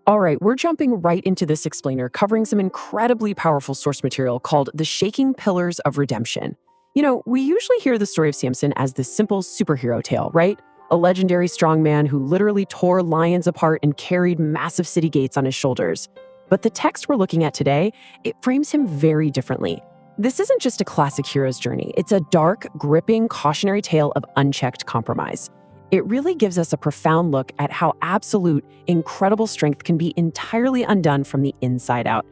All right, we're jumping right into this explainer, covering some incredibly powerful source material called The Shaking Pillars of Redemption. We usually hear the story of Samson as this simple superhero tale, right? A legendary strongman who literally tore lions apart and carried massive city gates on his shoulders. But the text we're looking at today, it frames him very differently. This isn't just a classic hero's journey, it's a dark, gripping, cautionary tale of unchecked compromise. It really gives us a profound look at how absolute, incredible strength can be entirely undone from the inside out.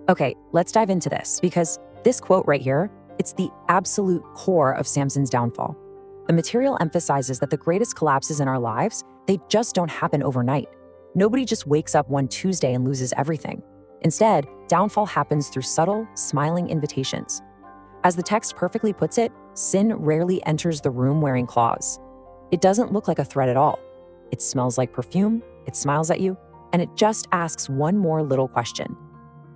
Okay, let's dive into this because this quote right here, it's the absolute core of Samson's downfall. The material emphasizes that the greatest collapses in our lives, they just don't happen overnight. Nobody just wakes up one Tuesday and loses everything. Instead, downfall happens through subtle, smiling invitations. As the text perfectly puts it, sin rarely enters the room wearing claws. It doesn't look like a threat at all. It smells like perfume, it smiles at you, and it just asks one more little question.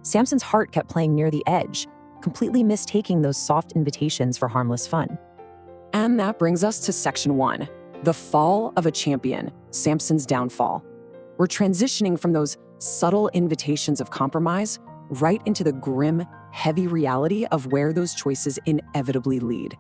Samson's heart kept playing near the edge, completely mistaking those soft invitations for harmless fun. And that brings us to section 1, the fall of a champion, Samson's downfall. We're transitioning from those subtle invitations of compromise right into the grim, heavy reality of where those choices inevitably lead.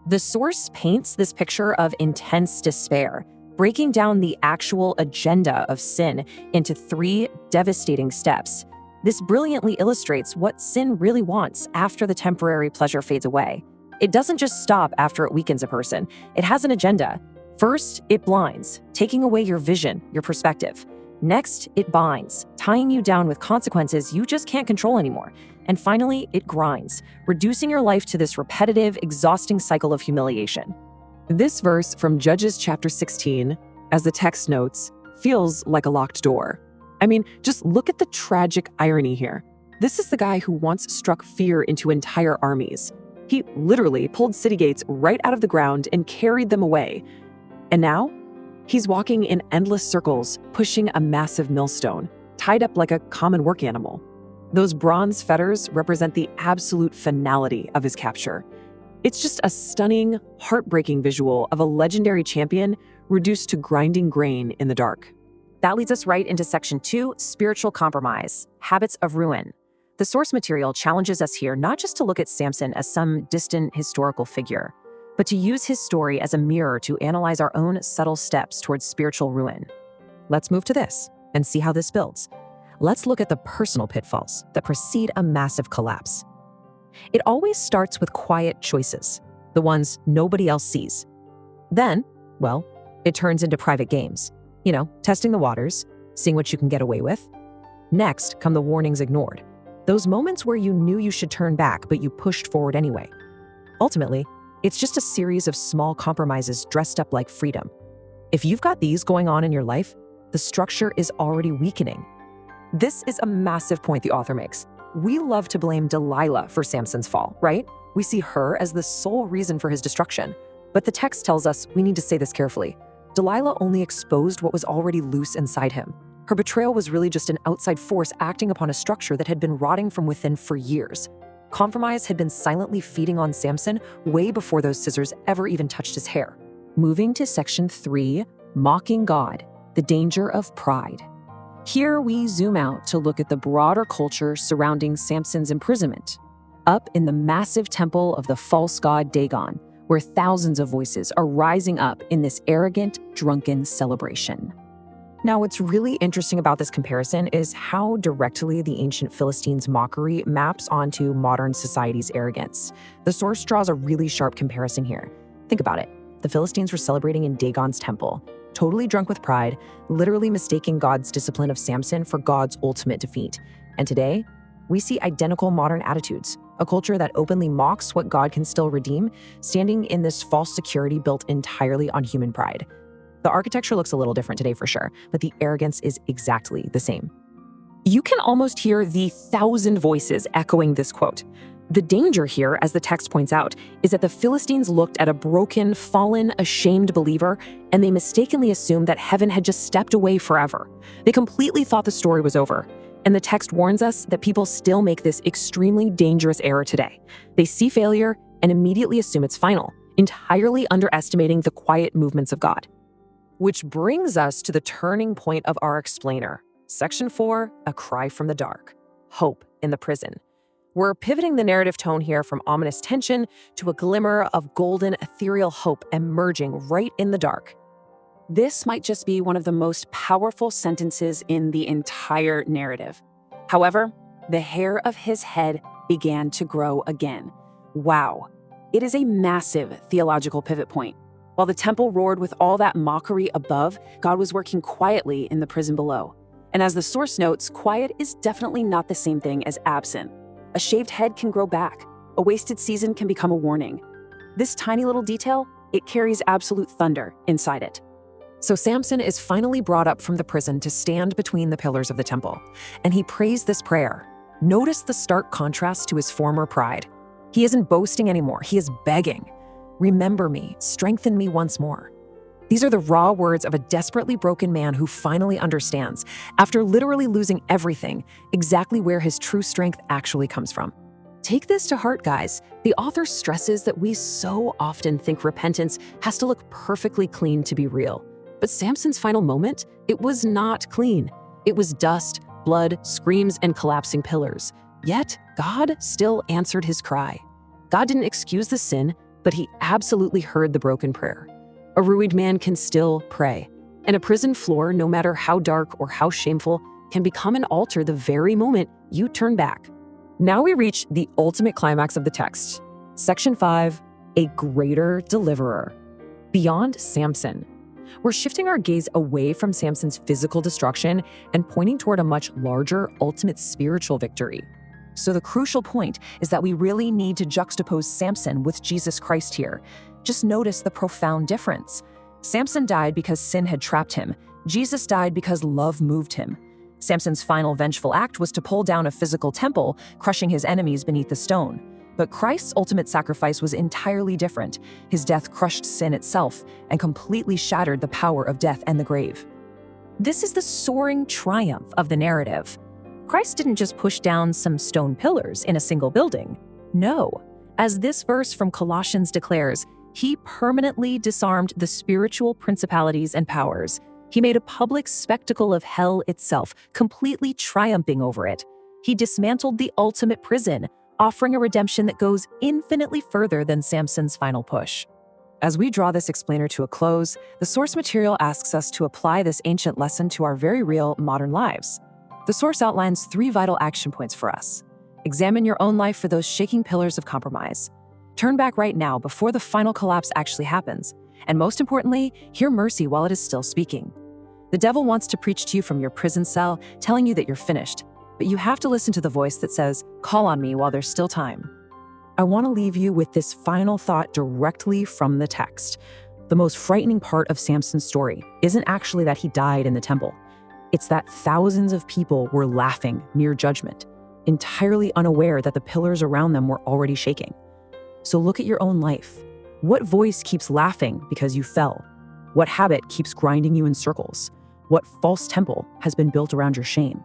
The source paints this picture of intense despair, breaking down the actual agenda of sin into 3 devastating steps. This brilliantly illustrates what sin really wants after the temporary pleasure fades away. It doesn't just stop after it weakens a person. It has an agenda. First, it blinds, taking away your vision, your perspective. Next, it binds, tying you down with consequences you just can't control anymore. And finally, it grinds, reducing your life to this repetitive, exhausting cycle of humiliation. This verse from Judges chapter 16, as the text notes, feels like a locked door. I mean, just look at the tragic irony here. This is the guy who once struck fear into entire armies. He literally pulled city gates right out of the ground and carried them away. And now, he's walking in endless circles, pushing a massive millstone, tied up like a common work animal. Those bronze fetters represent the absolute finality of his capture. It's just a stunning, heartbreaking visual of a legendary champion reduced to grinding grain in the dark. That leads us right into section 2, spiritual compromise, habits of ruin. The source material challenges us here not just to look at Samson as some distant historical figure, but to use his story as a mirror to analyze our own subtle steps towards spiritual ruin. Let's move to this and see how this builds. Let's look at the personal pitfalls that precede a massive collapse. It always starts with quiet choices, the ones nobody else sees. Then, well, it turns into private games. Testing the waters, seeing what you can get away with. Next come the warnings ignored. Those moments where you knew you should turn back, but you pushed forward anyway. Ultimately, it's just a series of small compromises dressed up like freedom. If you've got these going on in your life, the structure is already weakening. This is a massive point the author makes. We love to blame Delilah for Samson's fall, right? We see her as the sole reason for his destruction. But the text tells us we need to say this carefully. Delilah only exposed what was already loose inside him. Her betrayal was really just an outside force acting upon a structure that had been rotting from within for years. Compromise had been silently feeding on Samson way before those scissors ever even touched his hair. Moving to section 3, mocking God, the danger of pride. Here we zoom out to look at the broader culture surrounding Samson's imprisonment. Up in the massive temple of the false god Dagon, where thousands of voices are rising up in this arrogant, drunken celebration. Now, what's really interesting about this comparison is how directly the ancient Philistines' mockery maps onto modern society's arrogance. The source draws a really sharp comparison here. Think about it. The Philistines were celebrating in Dagon's temple, totally drunk with pride, literally mistaking God's discipline of Samson for God's ultimate defeat. And today, we see identical modern attitudes, a culture that openly mocks what God can still redeem, standing in this false security built entirely on human pride. The architecture looks a little different today for sure, but the arrogance is exactly the same. You can almost hear the 1,000 voices echoing this quote. The danger here, as the text points out, is that the Philistines looked at a broken, fallen, ashamed believer, and they mistakenly assumed that heaven had just stepped away forever. They completely thought the story was over. And the text warns us that people still make this extremely dangerous error today. They see failure and immediately assume it's final, entirely underestimating the quiet movements of God. Which brings us to the turning point of our explainer, Section 4, a cry from the dark. Hope in the prison. We're pivoting the narrative tone here from ominous tension to a glimmer of golden, ethereal hope emerging right in the dark. This might just be one of the most powerful sentences in the entire narrative. However, the hair of his head began to grow again. Wow. It is a massive theological pivot point. While the temple roared with all that mockery above, God was working quietly in the prison below. And as the source notes, quiet is definitely not the same thing as absent. A shaved head can grow back. A wasted season can become a warning. This tiny little detail, it carries absolute thunder inside it. So Samson is finally brought up from the prison to stand between the pillars of the temple, and he prays this prayer. Notice the stark contrast to his former pride. He isn't boasting anymore, he is begging. Remember me, strengthen me once more. These are the raw words of a desperately broken man who finally understands, after literally losing everything, exactly where his true strength actually comes from. Take this to heart, guys. The author stresses that we so often think repentance has to look perfectly clean to be real. But Samson's final moment, it was not clean. It was dust, blood, screams, and collapsing pillars. Yet, God still answered his cry. God didn't excuse the sin, but he absolutely heard the broken prayer. A ruined man can still pray. And a prison floor, no matter how dark or how shameful, can become an altar the very moment you turn back. Now we reach the ultimate climax of the text. Section 5, a greater deliverer. Beyond Samson. We're shifting our gaze away from Samson's physical destruction and pointing toward a much larger, ultimate spiritual victory. So the crucial point is that we really need to juxtapose Samson with Jesus Christ here. Just notice the profound difference. Samson died because sin had trapped him. Jesus died because love moved him. Samson's final vengeful act was to pull down a physical temple, crushing his enemies beneath the stone. But Christ's ultimate sacrifice was entirely different. His death crushed sin itself and completely shattered the power of death and the grave. This is the soaring triumph of the narrative. Christ didn't just push down some stone pillars in a single building. No, as this verse from Colossians declares, he permanently disarmed the spiritual principalities and powers. He made a public spectacle of hell itself, completely triumphing over it. He dismantled the ultimate prison, offering a redemption that goes infinitely further than Samson's final push. As we draw this explainer to a close, the source material asks us to apply this ancient lesson to our very real modern lives. The source outlines 3 vital action points for us. Examine your own life for those shaking pillars of compromise. Turn back right now before the final collapse actually happens. And most importantly, hear mercy while it is still speaking. The devil wants to preach to you from your prison cell, telling you that you're finished. But you have to listen to the voice that says, call on me while there's still time. I want to leave you with this final thought directly from the text. The most frightening part of Samson's story isn't actually that he died in the temple. It's that thousands of people were laughing near judgment, entirely unaware that the pillars around them were already shaking. So look at your own life. What voice keeps laughing because you fell? What habit keeps grinding you in circles? What false temple has been built around your shame?